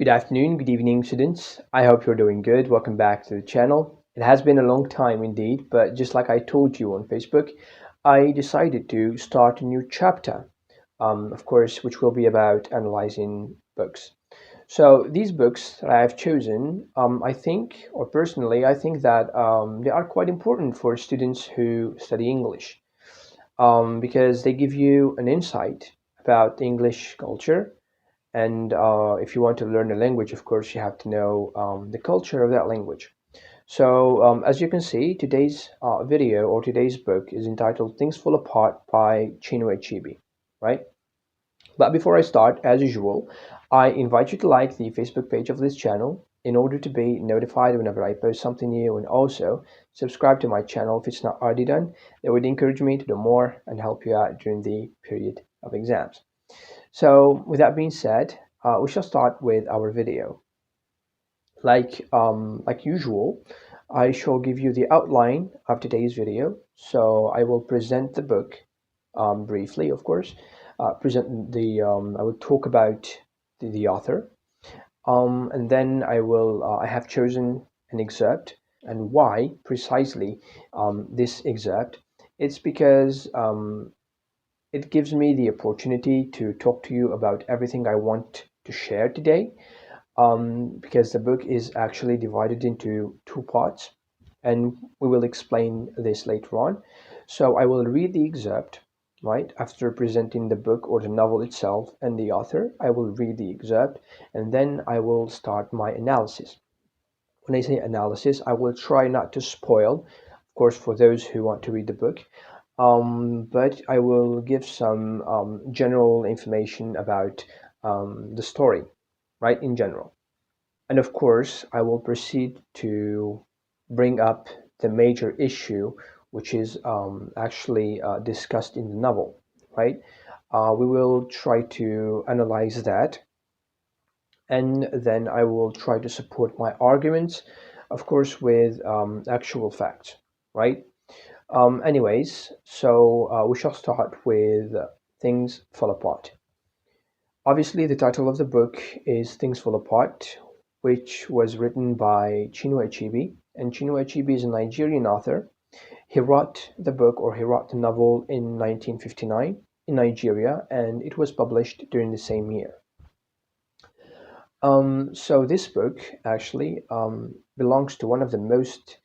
Good afternoon, good evening, students. I hope you're doing good. Welcome back to the channel. It has been a long time indeed, but just like I told you on Facebook, I decided to start a new chapter, of course, which will be about analyzing books. So these books that I have chosen, I think, or personally, I think that they are quite important for students who study English because they give you an insight about the English culture and if you want to learn a language, of course, you have to know the culture of that language. So, as you can see, today's video or today's book is entitled Things Fall Apart by Chinua Achebe, right? But before I start, as usual, I invite you to like the Facebook page of this channel in order to be notified whenever I post something new, and also subscribe to my channel if it's not already done. That would encourage me to do more and help you out during the period of exams. So with that being said, we shall start with our video. Like usual, I shall give you the outline of today's video. So I will present the book briefly, of course. I will talk about the author, and then I have chosen an excerpt, and why precisely this excerpt. It's because it gives me the opportunity to talk to you about everything I want to share today, because the book is actually divided into two parts, and we will explain this later on. So I will read the excerpt, right? After presenting the book or the novel itself and the author, I will read the excerpt, and then I will start my analysis. When I say analysis, I will try not to spoil, of course, for those who want to read the book, but I will give some general information about the story, right, in general. And of course, I will proceed to bring up the major issue, which is actually discussed in the novel, right? We will try to analyze that, and then I will try to support my arguments, of course, with actual facts, right? Anyways, so we shall start with Things Fall Apart. Obviously, the title of the book is Things Fall Apart, which was written by Chinua Achebe, and Chinua Achebe is a Nigerian author. He wrote the book, or he wrote the novel, in 1959 in Nigeria, and it was published during the same year. So this book actually belongs to one of the most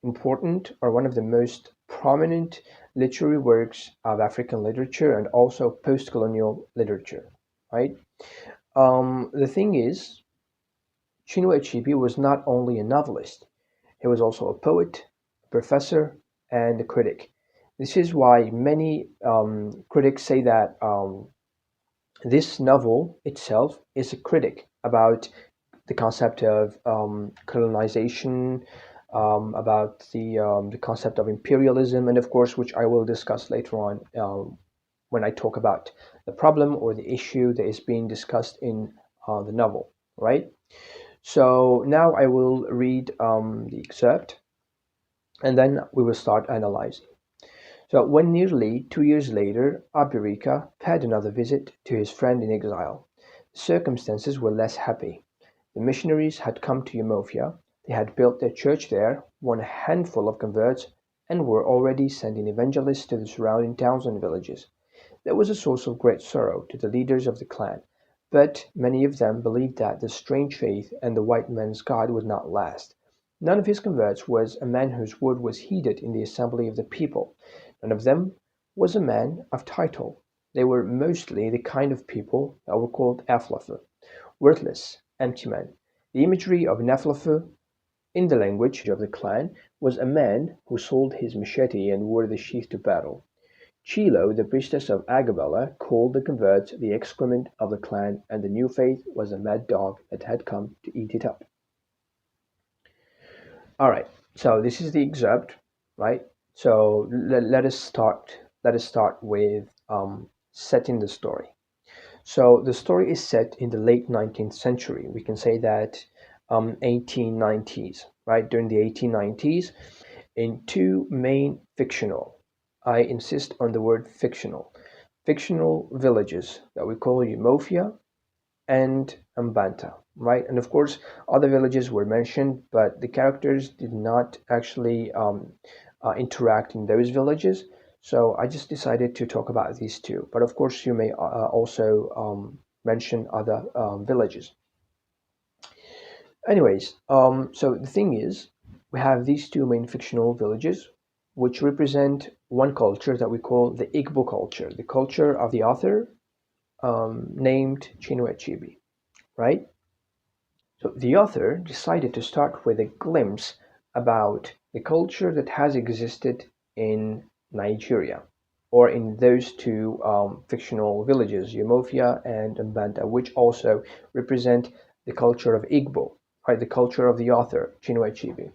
important or one of the most prominent literary works of African literature and also post-colonial literature, right? The thing is, Chinua Achebe was not only a novelist, he was also a poet, a professor, and a critic. This is why many critics say that this novel itself is a critic about the concept of colonization, about the concept of imperialism, and of course, which I will discuss later on when I talk about the problem or the issue that is being discussed in the novel, right? So now I will read the excerpt, and then we will start analyzing. So when nearly 2 years later, Abirika paid another visit to his friend in exile, the circumstances were less happy. The missionaries had come to Umofia, they had built their church there, won a handful of converts, and were already sending evangelists to the surrounding towns and villages. That was a source of great sorrow to the leaders of the clan, but many of them believed that the strange faith and the white man's God would not last. None of his converts was a man whose word was heeded in the assembly of the people. None of them was a man of title. They were mostly the kind of people that were called Aflafu, worthless, empty men. The imagery of an Aflafu in the language of the clan was a man who sold his machete and wore the sheath to battle. Chilo, the priestess of Agabella, called the converts the excrement of the clan, and the new faith was a mad dog that had come to eat it up. All right, so this is the excerpt, right? So let us start. Let us start with setting the story. So the story is set in the late 19th century. We can say that 1890s, right? During the 1890s, in two main fictional, I insist on the word fictional villages that we call Umofia and Mbanta, right? And of course, other villages were mentioned, but the characters did not actually interact in those villages. So I just decided to talk about these two. But of course, you may also mention other villages. Anyways, so the thing is, we have these two main fictional villages, which represent one culture that we call the Igbo culture, the culture of the author named Chinua Achebe, right? So the author decided to start with a glimpse about the culture that has existed in Nigeria, or in those two fictional villages, Umofia and Mbanta, which also represent the culture of Igbo, right? The culture of the author, Chinua Achebe.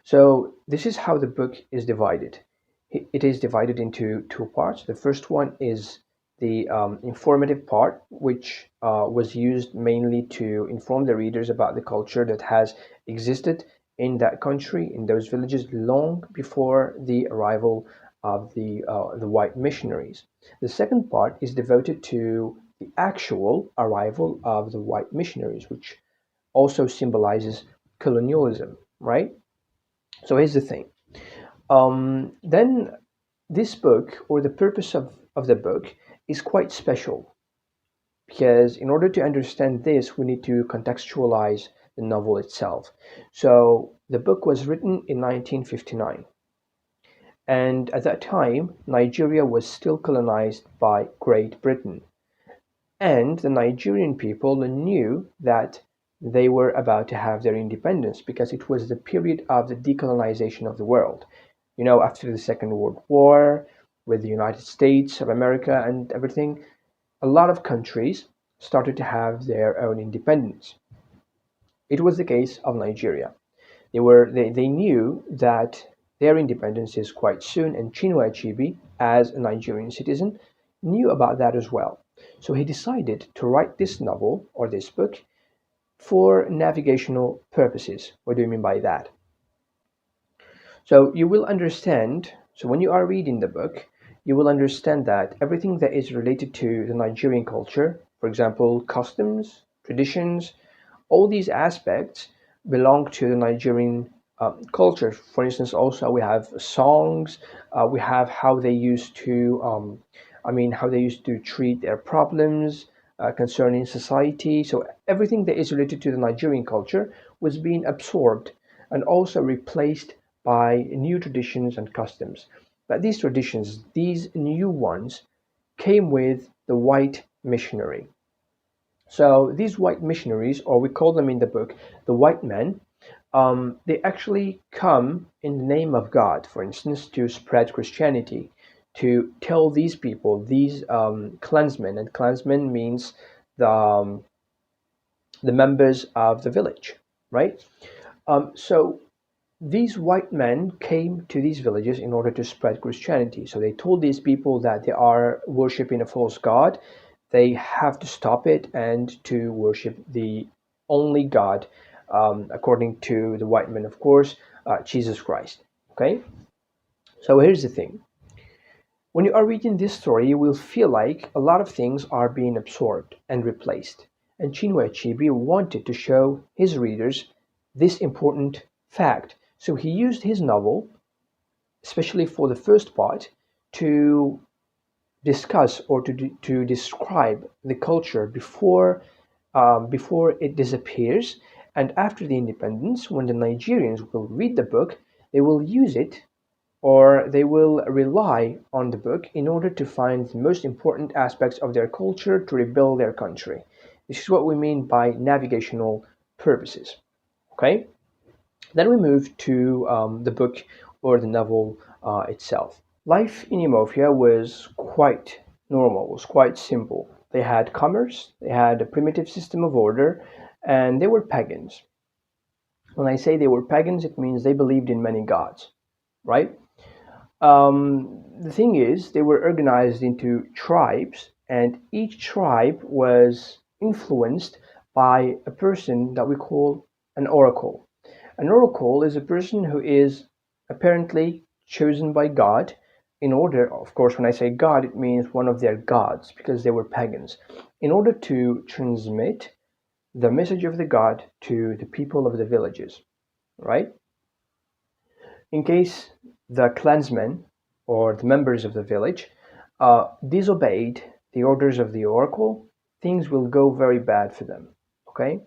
So this is how the book is divided. It is divided into two parts. The first one is the informative part, which was used mainly to inform the readers about the culture that has existed in that country, in those villages, long before the arrival of the white missionaries. The second part is devoted to the actual arrival of the white missionaries, which also symbolizes colonialism, right? So here's the thing. Then this book, or the purpose of the book, is quite special because in order to understand this, we need to contextualize the novel itself. So the book was written in 1959, and at that time, Nigeria was still colonized by Great Britain. And the Nigerian people knew that they were about to have their independence because it was the period of the decolonization of the world. You know, after the Second World War, with the United States of America and everything, a lot of countries started to have their own independence. It was the case of Nigeria. They knew that their independence is quite soon, and Chinua Achebe, as a Nigerian citizen, knew about that as well. So he decided to write this novel or this book for navigational purposes. What do you mean by that? So you will understand, so when you are reading the book, you will understand that everything that is related to the Nigerian culture, for example, customs, traditions, all these aspects belong to the Nigerian culture. For instance, also we have songs, we have how they used to, how they used to treat their problems concerning society. So everything that is related to the Nigerian culture was being absorbed and also replaced by new traditions and customs. But these traditions, these new ones, came with the white missionary. So these white missionaries, or we call them in the book the white men, they actually come in the name of God, for instance, to spread Christianity, to tell these people, these clansmen, and clansmen means the members of the village, right? So these white men came to these villages in order to spread Christianity. So they told these people that they are worshiping a false god. They have to stop it and to worship the only God, according to the white men, of course, Jesus Christ. Okay? So here's the thing. When you are reading this story, you will feel like a lot of things are being absorbed and replaced. And Chinua Achebe wanted to show his readers this important fact. So he used his novel, especially for the first part, to discuss or to describe the culture before it disappears, and after the independence, when the Nigerians will read the book, they will use it or they will rely on the book in order to find the most important aspects of their culture to rebuild their country. This is what we mean by navigational purposes. Okay? Then we move to the book or the novel itself. Life in Umofia was quite normal, was quite simple. They had commerce, they had a primitive system of order, and they were pagans. When I say they were pagans, it means they believed in many gods, right? The thing is, they were organized into tribes, and each tribe was influenced by a person that we call an oracle. An oracle is a person who is apparently chosen by God in order, of course, when I say God, it means one of their gods because they were pagans, in order to transmit the message of the god to the people of the villages, right? In case the clansmen or the members of the village disobeyed the orders of the oracle, things will go very bad for them. Okay.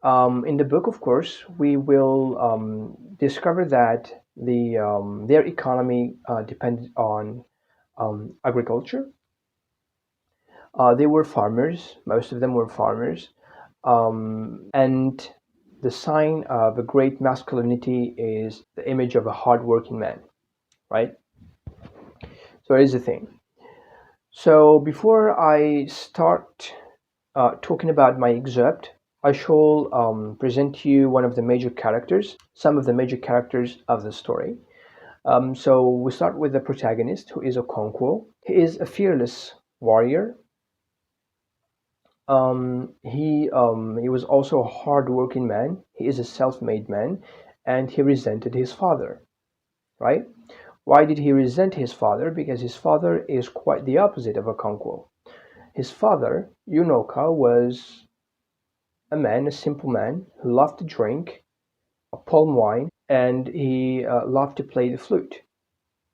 In the book, of course, we will discover that their economy depended on agriculture. They were farmers. Most of them were farmers, and the sign of a great masculinity is the image of a hardworking man, right? So here's the thing. So before I start talking about my excerpt, I shall present to you one of the major characters, some of the major characters of the story. So we start with the protagonist, who is Okonkwo. He is a fearless warrior. He was also a hard-working man. He is a self-made man, and he resented his father, right? Why did he resent his father? Because his father is quite the opposite of Okonkwo. His father, Yunoka, was a man, a simple man, who loved to drink palm wine, and he loved to play the flute.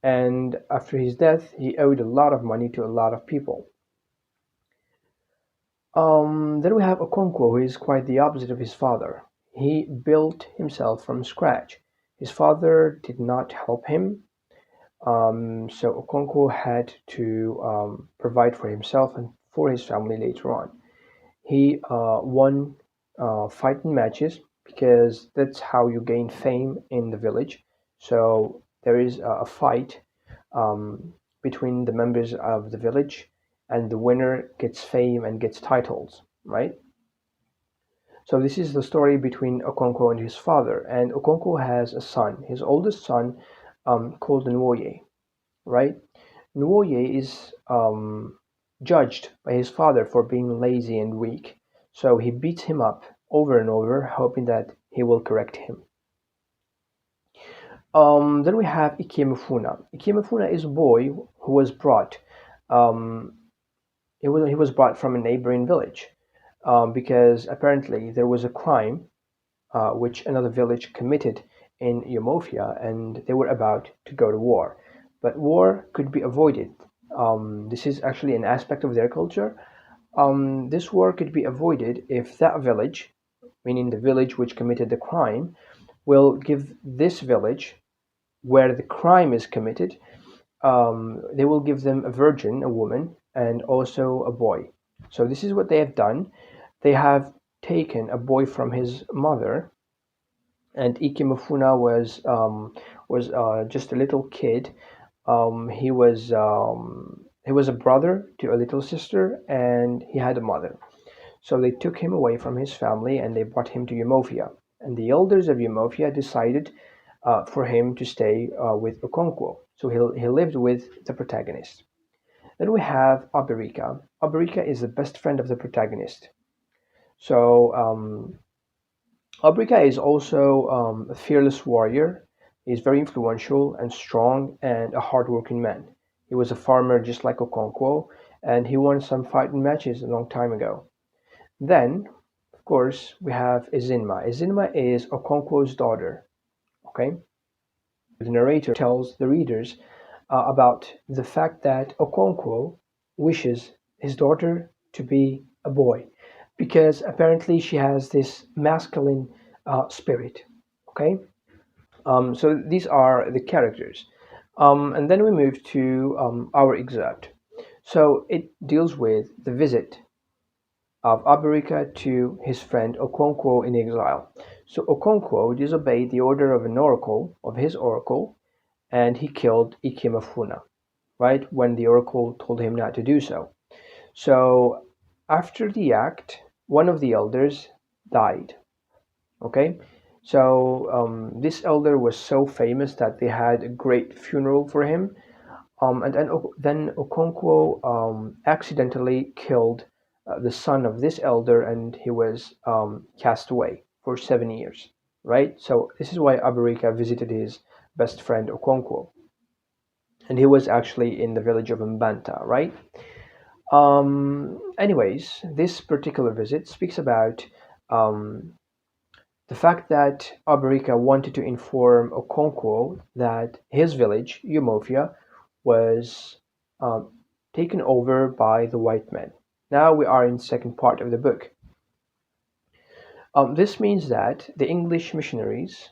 And after his death, he owed a lot of money to a lot of people. Then we have Okonkwo, who is quite the opposite of his father. He built himself from scratch. His father did not help him, so Okonkwo had to provide for himself and for his family later on. He won fighting matches because that's how you gain fame in the village. So there is a fight um, between the members of the village, and the winner gets fame and gets titles, right? So this is the story between Okonkwo and his father. And Okonkwo has a son, his oldest son, called Nwoye, right? Nwoye is judged by his father for being lazy and weak, so he beats him up over and over, hoping that he will correct him. Then we have Ikemefuna. Ikemefuna is a boy who was brought. Um, he was brought from a neighboring village because apparently there was a crime which another village committed in Umofia, and they were about to go to war. But war could be avoided. This is actually an aspect of their culture. This war could be avoided if that village, meaning the village which committed the crime, will give this village where the crime is committed, they will give them a virgin, a woman, and also a boy. So this is what they have done. They have taken a boy from his mother, and Ikemefuna was just a little kid. He was a brother to a little sister, and he had a mother. So they took him away from his family and they brought him to Umofia. And the elders of Umofia decided for him to stay with Okonkwo. So he lived with the protagonist. Then we have Abirika. Abirika is the best friend of the protagonist. So Abirika is also a fearless warrior. He's very influential and strong and a hardworking man. He was a farmer just like Okonkwo, and he won some fighting matches a long time ago. Then, of course, we have Ezinma. Ezinma is Okonkwo's daughter. Okay, the narrator tells the readers about the fact that Okonkwo wishes his daughter to be a boy because apparently she has this masculine spirit. Okay, so these are the characters. And then we move to our excerpt. So it deals with the visit of Abirika to his friend Okonkwo in exile. So Okonkwo disobeyed the order of an oracle, of his oracle, and he killed Ikemefuna, right, when the oracle told him not to do so. So after the act, one of the elders died. Okay, so this elder was so famous that they had a great funeral for him. And then Okonkwo accidentally killed the son of this elder, and he was cast away for 7 years. Right. So this is why Abirika visited his best friend Okonkwo, and he was actually in the village of Mbanta. Right. Anyways, this particular visit speaks about Um, the fact that Abarika wanted to inform Okonkwo that his village, Umofia, was um, taken over by the white men. Now we are in the second part of the book. This means that the English missionaries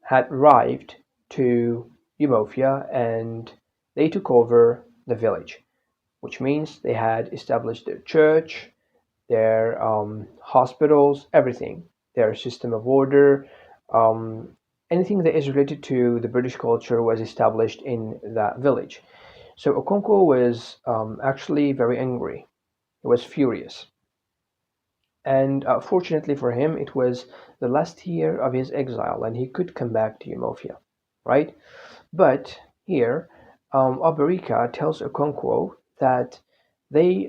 had arrived to Umofia and they took over the village, which means they had established their church, their hospitals, everything, their system of order, um, anything that is related to the British culture was established in that village. So Okonkwo was actually very angry. He was furious. And fortunately for him, it was the last year of his exile and he could come back to Umofia, right? But here, Abarika tells Okonkwo that the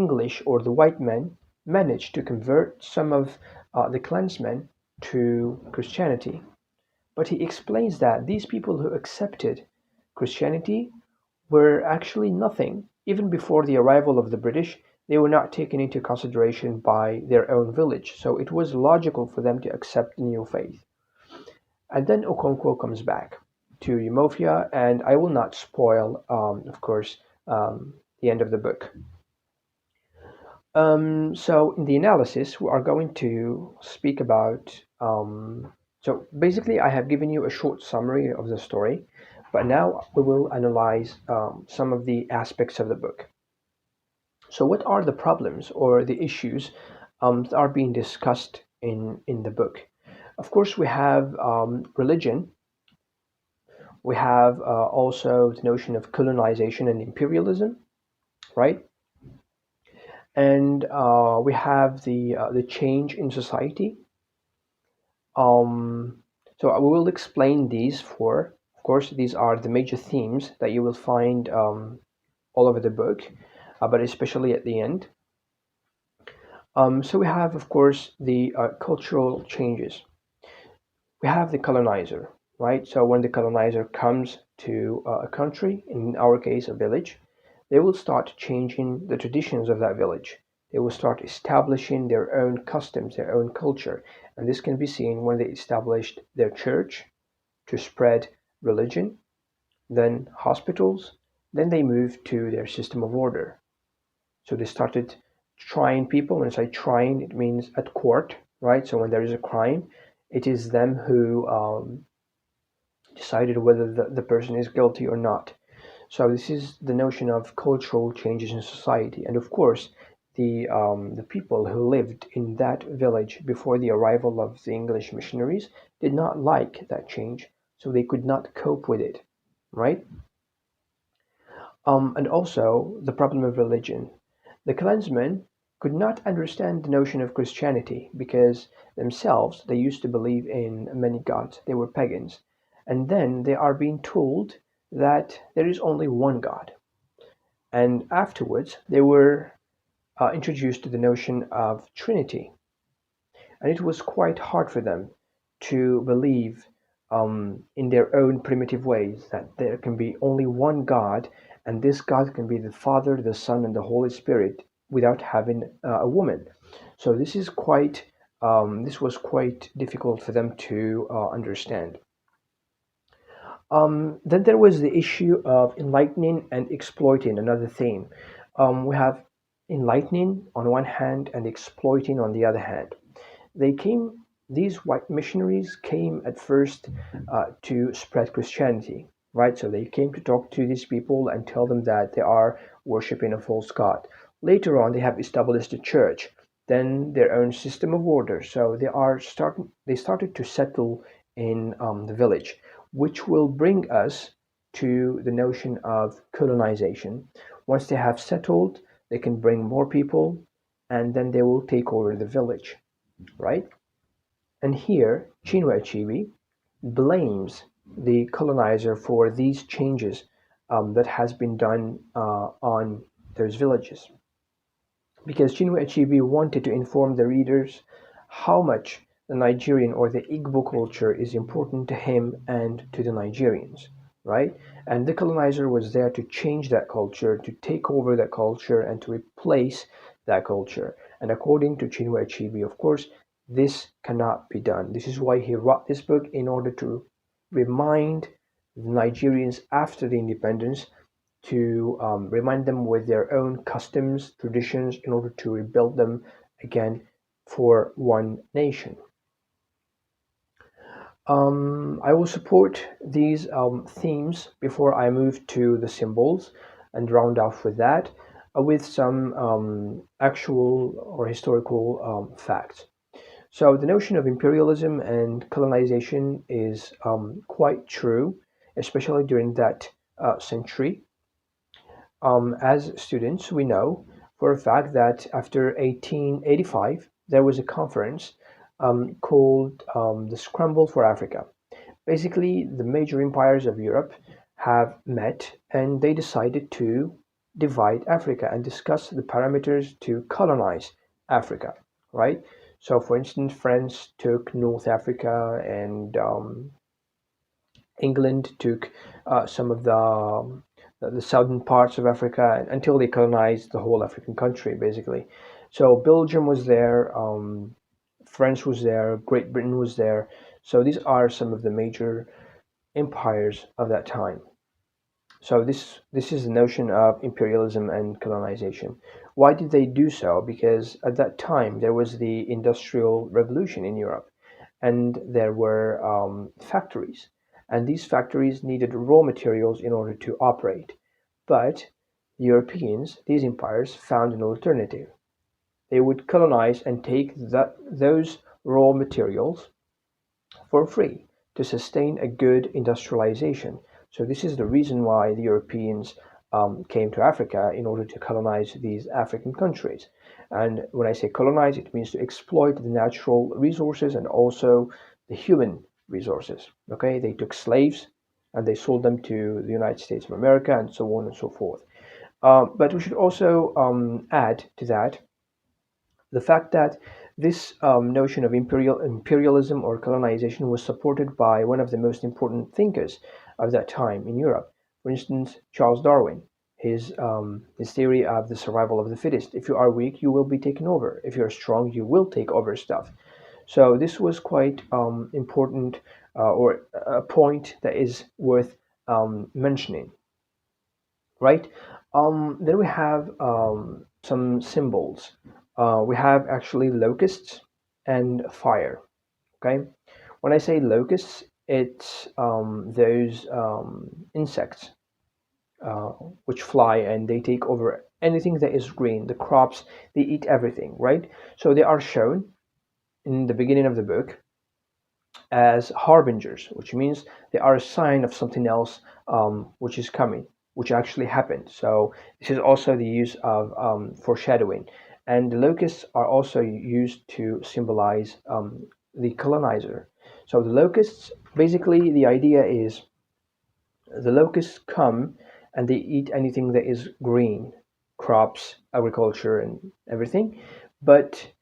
English or the white men, managed to convert some of the clansmen to Christianity. But he explains that these people who accepted Christianity were actually nothing. Even before the arrival of the British, they were not taken into consideration by their own village, so it was logical for them to accept the new faith. And then Okonkwo comes back to Umofia, and I will not spoil, of course, the end of the book. So in the analysis, we are going to speak about. So basically, I have given you a short summary of the story, but now we will analyze some of the aspects of the book. So, what are the problems or the issues that are being discussed in the book? Of course, we have religion. We have also the notion of colonization and imperialism, right? And we have the change in society. Um, so we will explain these four. Of course, these are the major themes that you will find all over the book, but especially at the end. So we have, of course, the cultural changes. We have the colonizer, right? So when the colonizer comes to a country, in our case, a village, they will start changing the traditions of that village. They will start establishing their own customs, their own culture. And this can be seen when they established their church to spread religion, then hospitals, then they moved to their system of order. So they started trying people. When I say trying, it means at court, right? So when there is a crime, it is them who decided whether the person is guilty or not. So this is the notion of cultural changes in society, and of course, the people who lived in that village before the arrival of the English missionaries did not like that change, so they could not cope with it, right? And also the problem of religion. The clansmen could not understand the notion of Christianity because themselves they used to believe in many gods. They were pagans. And then they are being told that there is only one God. And afterwards, they were introduced to the notion of Trinity. And it was quite hard for them to believe in their own primitive ways that there can be only one God, and this God can be the Father, the Son, and the Holy Spirit without having a woman. So this was quite difficult for them to understand. Then there was the issue of enlightening and exploiting, another theme. We have enlightening on one hand and exploiting on the other hand. They came, these white missionaries came at first to spread Christianity, right? So they came to talk to these people and tell them that they are worshiping a false god. Later on, they have established a church, then their own system of order. So they started to settle in the village, which will bring us to the notion of colonization. Once they have settled, they can bring more people, and then they will take over the village, right? And here, Chinua Achebe blames the colonizer for these changes that has been done on those villages. Because Chinua Achebe wanted to inform the readers how much the Nigerian or the Igbo culture is important to him and to the Nigerians, right? And the colonizer was there to change that culture, to take over that culture, and to replace that culture. And according to Chinua Achebe, of course, this cannot be done. This is why he wrote this book, in order to remind the Nigerians after the independence, to remind them with their own customs, traditions, in order to rebuild them again for one nation. I will support these themes before I move to the symbols and round off with that, with some actual or historical facts. So the notion of imperialism and colonization is quite true, especially during that century. As students, we know for a fact that after 1885, there was a conference called the Scramble for Africa. Basically, the major empires of Europe have met and they decided to divide Africa and discuss the parameters to colonize Africa, right? So, for instance, France took North Africa, and England took some of the southern parts of Africa until they colonized the whole African country, basically. So Belgium was there, France was there, Great Britain was there. So these are some of the major empires of that time. So this is the notion of imperialism and colonization. Why did they do so? Because at that time there was the Industrial Revolution in Europe, and there were factories, and these factories needed raw materials in order to operate. But the Europeans, these empires, found an alternative. They would colonize and take those raw materials for free to sustain a good industrialization. So this is the reason why the Europeans came to Africa, in order to colonize these African countries. And when I say colonize, it means to exploit the natural resources and also the human resources. Okay, they took slaves and they sold them to the United States of America, and so on and so forth. But we should also add to that the fact that this notion of imperialism or colonization was supported by one of the most important thinkers of that time in Europe. For instance, Charles Darwin, his theory of the survival of the fittest. If you are weak, you will be taken over. If you're strong, you will take over stuff. So this was quite important, or a point that is worth mentioning, right? Then we have some symbols. We have actually locusts and fire. Okay, when I say locusts, it's those insects uh, which fly and they take over anything that is green. The crops, they eat everything, right? So they are shown in the beginning of the book as harbingers, which means they are a sign of something else which is coming, which actually happened. So this is also the use of foreshadowing. And the locusts are also used to symbolize the colonizer. So the locusts, basically, the idea is the locusts come and they eat anything that is green, crops, agriculture, and everything. But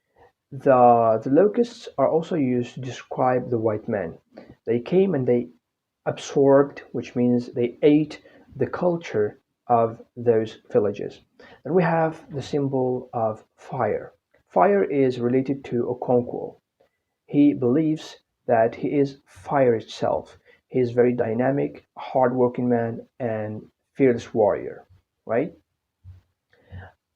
the locusts are also used to describe the white men. They came and they absorbed, which means they ate the culture of those villages. Then we have the symbol of fire. Fire is related to Okonkwo. He believes that he is fire itself. He is very dynamic, hardworking man, and fearless warrior, right?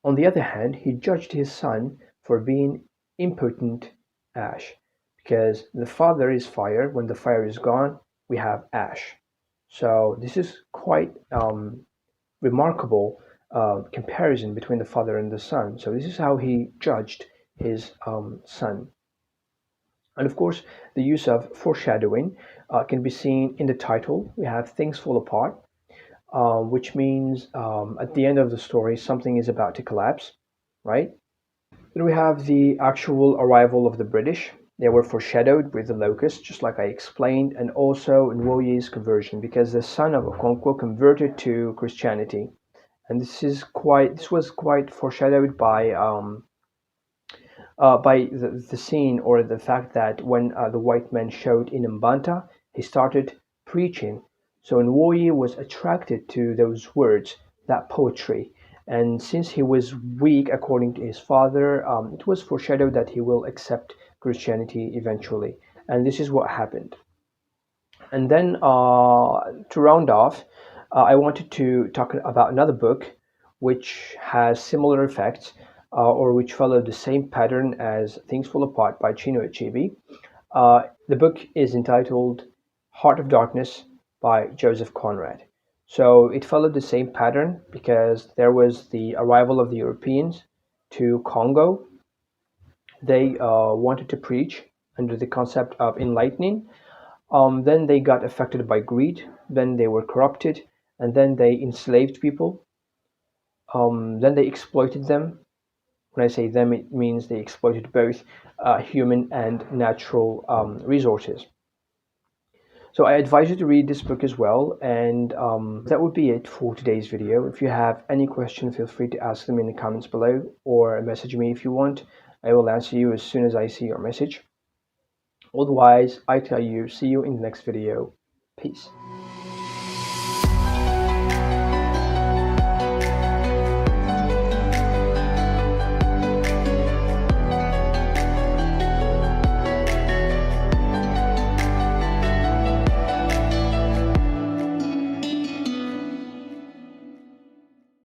On the other hand, he judged his son for being impotent ash, because the father is fire. When the fire is gone, we have ash. So this is quite remarkable comparison between the father and the son. So this is how he judged his son. And of course, the use of foreshadowing can be seen in the title. We have things fall apart, which means at the end of the story, something is about to collapse, right? Then we have the actual arrival of the British. They were foreshadowed with the locusts, just like I explained, and also Nwoye's conversion, because the son of Okonkwo converted to Christianity, and this was quite foreshadowed by the scene, or the fact that when the white man showed in Mbanta, he started preaching. So Nwoye was attracted to those words, that poetry, And since he was weak, according to his father, it was foreshadowed that he will accept Christianity eventually. And this is what happened. And then to round off, I wanted to talk about another book which has similar effects or which followed the same pattern as Things Fall Apart by Chinua Achebe. The book is entitled Heart of Darkness by Joseph Conrad. So it followed the same pattern because there was the arrival of the Europeans to Congo. They wanted to preach under the concept of enlightening. Then they got affected by greed. Then they were corrupted. And then they enslaved people. Then they exploited them. When I say them, it means they exploited both human and natural resources. So I advise you to read this book as well. And that would be it for today's video. If you have any question, feel free to ask them in the comments below or message me if you want. I will answer you as soon as I see your message. Otherwise, I tell you, see you in the next video. Peace.